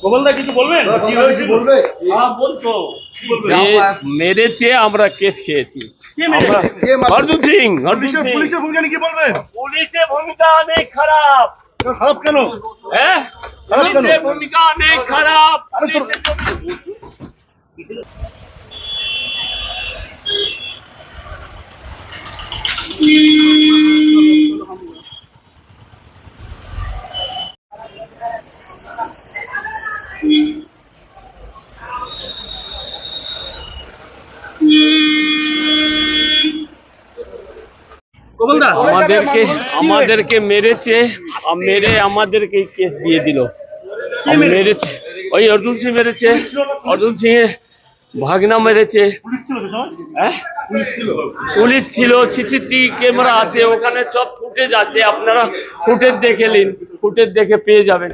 গোপালদা কিছু বলবেন? কিছু বলবে? হ্যাঁ বলতো। কি বলবে? মেরেছে, আমরা কেস খেয়েছি। কে মেরেছে? অর্জুন সিং, পুলিশের ভূমিকা নিয়ে কি বলবেন? পুলিশের ভূমিকা অনেক খারাপ। খারাপ কেন? হ্যাঁ, খারাপ কেন? পুলিশের ভূমিকা অনেক খারাপ। আরে তোর গোপালদা আমাদেরকে মেরেছে, মেরে আমাদেরকে কেস দিয়ে দিল। মেরেছে, ওই অর্জুন সিং মেরেছে, অর্জুন সিং এর ভাগনা মেরেছে। পুলিশ ছিল সে সময়? হ্যাঁ, পুলিশ ছিল, সিসিটিভি ক্যামেরা আছে, ওখানে সব ফুটেজ আছে, আপনারা ফুটেজ দেখে নিন, ফুটেজ দেখে পেয়ে যাবেন।